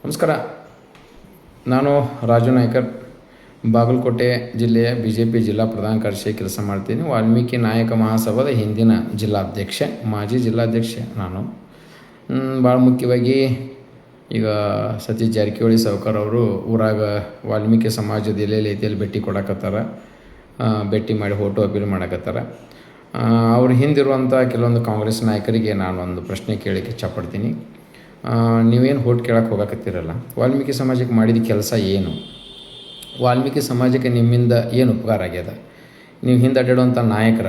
ನಮಸ್ಕಾರ. ನಾನು ರಾಜು ನಾಯ್ಕರ್, ಬಾಗಲಕೋಟೆ ಜಿಲ್ಲೆಯ BJP ಜಿಲ್ಲಾ ಪ್ರಧಾನ ಕಾರ್ಯದರ್ಶಿ ಕೆಲಸ ಮಾಡ್ತೀನಿ. ವಾಲ್ಮೀಕಿ ನಾಯಕ ಮಹಾಸಭಾದ ಹಿಂದಿನ ಜಿಲ್ಲಾಧ್ಯಕ್ಷ, ಮಾಜಿ ಜಿಲ್ಲಾಧ್ಯಕ್ಷ ನಾನು. ಭಾಳ ಮುಖ್ಯವಾಗಿ ಈಗ ಸತೀಶ್ ಜಾರಕಿಹೊಳಿ ಸಾವ್ಕಾರ್ ಅವರು ಊರಾಗ ವಾಲ್ಮೀಕಿ ಸಮಾಜದ ಎಲ್ಲೆಲ್ಲಿ ಐತಿಯಲ್ಲಿ ಭೇಟಿ ಕೊಡಕತ್ತಾರ, ಭೇಟಿ ಮಾಡಿ ಫೋಟೋ ಅಪೀಲ್ ಮಾಡಕತ್ತಾರ. ಅವ್ರ ಹಿಂದಿರುವಂಥ ಕೆಲವೊಂದು ಕಾಂಗ್ರೆಸ್ ನಾಯಕರಿಗೆ ನಾನೊಂದು ಪ್ರಶ್ನೆ ಕೇಳಲಿಕ್ಕೆ ಇಷ್ಟಪಡ್ತೀನಿ. ನೀವೇನು ಹೋಟ್ ಕೇಳಕ್ಕೆ ಹೋಗಕತ್ತೀರಲ್ಲ, ವಾಲ್ಮೀಕಿ ಸಮಾಜಕ್ಕೆ ಮಾಡಿದ ಕೆಲಸ ಏನು? ವಾಲ್ಮೀಕಿ ಸಮಾಜಕ್ಕೆ ನಿಮ್ಮಿಂದ ಏನು ಉಪಕಾರ ಆಗ್ಯದ? ನೀವು ಹಿಂದೆ ಅಡ್ಡಾಡುವಂಥ ನಾಯಕರ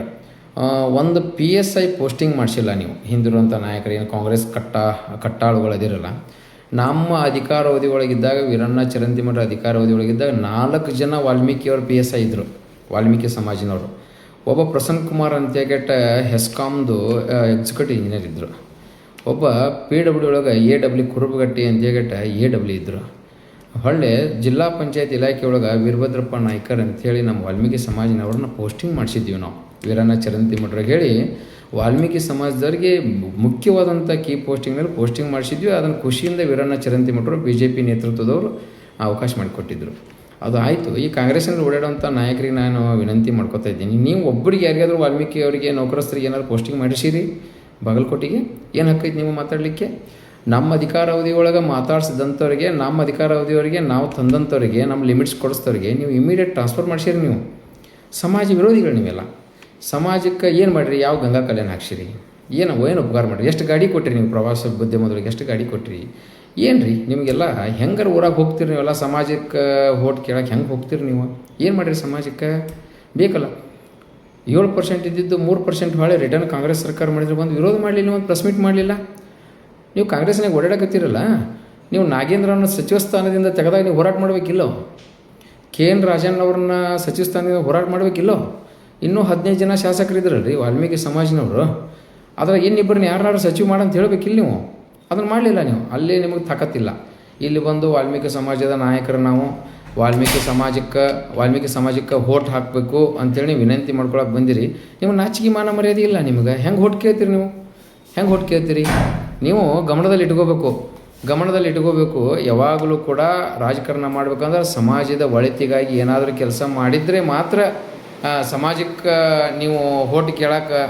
ಒಂದು PSI ಪೋಸ್ಟಿಂಗ್ ಮಾಡಿಸಿಲ್ಲ. ನೀವು ಹಿಂದಿರುವಂಥ ನಾಯಕರು ಏನು ಕಾಂಗ್ರೆಸ್ ಕಟ್ಟಾಳುಗಳದಿರಲ್ಲ, ನಮ್ಮ ಅಧಿಕಾರಾವಧಿಯೊಳಗಿದ್ದಾಗ ವೀರಣ್ಣ ಚರಂತಿಮಠ ಅಧಿಕಾರಾವಧಿಯೊಳಗಿದ್ದಾಗ 4 ಜನ ವಾಲ್ಮೀಕಿಯವರು PSI ಇದ್ದರು, ವಾಲ್ಮೀಕಿ ಸಮಾಜಿನವರು. ಒಬ್ಬ ಪ್ರಸನ್ನ ಕುಮಾರ್ ಅಂತೇಗೆಟ್ಟ ಹೆಸ್ಕಾಮ್ದು ಎಕ್ಸಿಕ್ಯೂಟಿವ್ ಇಂಜಿನಿಯರ್ ಇದ್ದರು. ಒಬ್ಬ PW ಒಳಗೆ AW ಕುರುಬಗಟ್ಟಿ ಅಂತೇಗೆಟ್ಟ AW ಇದ್ದರು. ಹೊಳ್ಳೆ ಜಿಲ್ಲಾ ಪಂಚಾಯತ್ ಇಲಾಖೆ ಒಳಗೆ ವೀರಭದ್ರಪ್ಪ ನಾಯ್ಕರ್ ಅಂಥೇಳಿ ನಮ್ಮ ವಾಲ್ಮೀಕಿ ಸಮಾಜಿನವ್ರನ್ನ ಪೋಸ್ಟಿಂಗ್ ಮಾಡಿಸಿದ್ದೀವಿ ನಾವು. ವೀರಣ್ಣ ಚರಂತಿಮಠರಿಗೆ ಹೇಳಿ ವಾಲ್ಮೀಕಿ ಸಮಾಜದವ್ರಿಗೆ ಮುಖ್ಯವಾದಂಥ ಕೀ ಪೋಸ್ಟಿಂಗ್ನಲ್ಲಿ ಪೋಸ್ಟಿಂಗ್ ಮಾಡಿಸಿದ್ವಿ. ಅದನ್ನು ಖುಷಿಯಿಂದ ವೀರಣ್ಣ ಚರಂತಿಮಠರು BJP ನೇತೃತ್ವದವರು ಅವಕಾಶ ಮಾಡಿಕೊಟ್ಟಿದ್ದರು. ಅದು ಆಯಿತು. ಈ ಕಾಂಗ್ರೆಸ್ಸಿನಲ್ಲಿ ಓಡಾಡುವಂಥ ನಾಯಕರಿಗೆ ನಾನು ವಿನಂತಿ ಮಾಡ್ಕೊತಾ ಇದ್ದೀನಿ, ನೀವು ಒಬ್ಬರಿಗೆ ಯಾರಿಗಾದರೂ ವಾಲ್ಮೀಕಿ ಅವರಿಗೆ ನೌಕರಸ್ಥರಿಗೆ ಏನಾದ್ರು ಪೋಸ್ಟಿಂಗ್ ಮಾಡಿಸಿರಿ ಬಾಗಲಕೋಟೆಗೆ? ಏನು ಹಕ್ಕೈತೆ ನೀವು ಮಾತಾಡಲಿಕ್ಕೆ? ನಮ್ಮ ಅಧಿಕಾರಾವಧಿ ಒಳಗೆ ಮಾತಾಡ್ಸಿದಂಥವ್ರಿಗೆ, ನಮ್ಮ ಅಧಿಕಾರಾವಧಿಯವರಿಗೆ ನಾವು ತಂದಂಥವ್ರಿಗೆ, ನಮ್ಮ ಲಿಮಿಟ್ಸ್ ಕೊಡಿಸ್ತವ್ರಿಗೆ ನೀವು ಇಮಿಡಿಯೇಟ್ ಟ್ರಾನ್ಸ್ಫರ್ ಮಾಡಿಸಿರಿ. ನೀವು ಸಮಾಜ ವಿರೋಧಿಗಳು ನೀವೆಲ್ಲ. ಸಮಾಜಕ್ಕೆ ಏನು ಮಾಡಿರಿ? ಯಾವ ಗಂಗಾ ಕಲ್ಯಾಣ ಹಾಕ್ಸಿರಿ? ಏನು ಉಪಕಾರ ಮಾಡಿರಿ? ಎಷ್ಟು ಗಾಡಿ ಕೊಟ್ಟಿರಿ ನೀವು? ಪ್ರವಾಸ ಉದ್ಯಮದೊಳಗೆ ಎಷ್ಟು ಗಾಡಿ ಕೊಟ್ಟಿರಿ? ಏನು ರೀ ನಿಮಗೆಲ್ಲ? ಹೆಂಗಾರ ಊರಾಗ ಹೋಗ್ತೀರಿ ನೀವೆಲ್ಲ? ಸಮಾಜಕ್ಕೆ ಹೋಟ್ ಕೇಳಕ್ಕೆ ಹೆಂಗೆ ಹೋಗ್ತೀರಿ ನೀವು? ಏನು ಮಾಡಿರಿ ಸಮಾಜಕ್ಕೆ? ಬೇಕಲ್ಲ. 7% ಇದ್ದಿದ್ದು 3% ಹೊಳೆ ರಿಟರ್ನ್ ಕಾಂಗ್ರೆಸ್ ಸರ್ಕಾರ ಮಾಡಿದ್ರೆ ಬಂದು ವಿರೋಧ ಮಾಡಲಿಲ್ಲ, ಒಂದು ಪ್ರೆಸ್ ಮೀಟ್ ಮಾಡಲಿಲ್ಲ. ನೀವು ಕಾಂಗ್ರೆಸ್ನಾಗ ಓಡಾಡಕತ್ತೀರಲ್ಲ, ನೀವು ನಾಗೇಂದ್ರನ ಸಚಿವ ಸ್ಥಾನದಿಂದ ತೆಗೆದಾಗ ನೀವು ಹೋರಾಟ ಮಾಡಬೇಕಿಲ್ಲೋ? KN ರಾಜನ್ ಅವ್ರನ್ನ ಸಚಿವ ಸ್ಥಾನದಿಂದ ಹೋರಾಟ ಮಾಡಬೇಕಿಲ್ಲೋ? ಇನ್ನೂ 15 ಜನ ಶಾಸಕರಿದ್ರಲ್ರಿ ವಾಲ್ಮೀಕಿ ಸಮಾಜನವರು. ಅದ್ರಾಗ ಇನ್ನಿಬ್ಬರನ್ನ ಯಾರು ಸಚಿವ ಮಾಡಂತ ಹೇಳಬೇಕಿಲ್ಲ ನೀವು? ಅದನ್ನು ಮಾಡಲಿಲ್ಲ ನೀವು. ಅಲ್ಲಿ ನಿಮಗೆ ತಾಕತ್ತಿಲ್ಲ. ಇಲ್ಲಿ ಬಂದು ವಾಲ್ಮೀಕಿ ಸಮಾಜದ ನಾಯಕರು ನಾವು ವಾಲ್ಮೀಕಿ ಸಮಾಜಕ್ಕೆ ಹೋಟ್ ಹಾಕಬೇಕು ಅಂಥೇಳಿ ವಿನಂತಿ ಮಾಡ್ಕೊಳಕ್ಕೆ ಬಂದಿರಿ. ನಿಮಗೆ ನಾಚಿಕೆ ಮಾನ ಮರ್ಯಾದೆ ಇಲ್ಲ ನಿಮಗೆ. ಹೆಂಗೆ ಹೋಟ್ ಕೇಳ್ತೀರಿ ನೀವು? ಹೆಂಗೆ ಹೋಟ್ ಕೇಳ್ತೀರಿ ನೀವು? ಗಮನದಲ್ಲಿ ಇಟ್ಕೋಬೇಕು. ಯಾವಾಗಲೂ ಕೂಡ ರಾಜಕಾರಣ ಮಾಡಬೇಕಂದ್ರೆ ಸಮಾಜದ ಒಳಿತಿಗಾಗಿ ಏನಾದರೂ ಕೆಲಸ ಮಾಡಿದರೆ ಮಾತ್ರ ಸಮಾಜಕ್ಕೆ ನೀವು ಹೋಟ್ ಕೇಳಕ್ಕೆ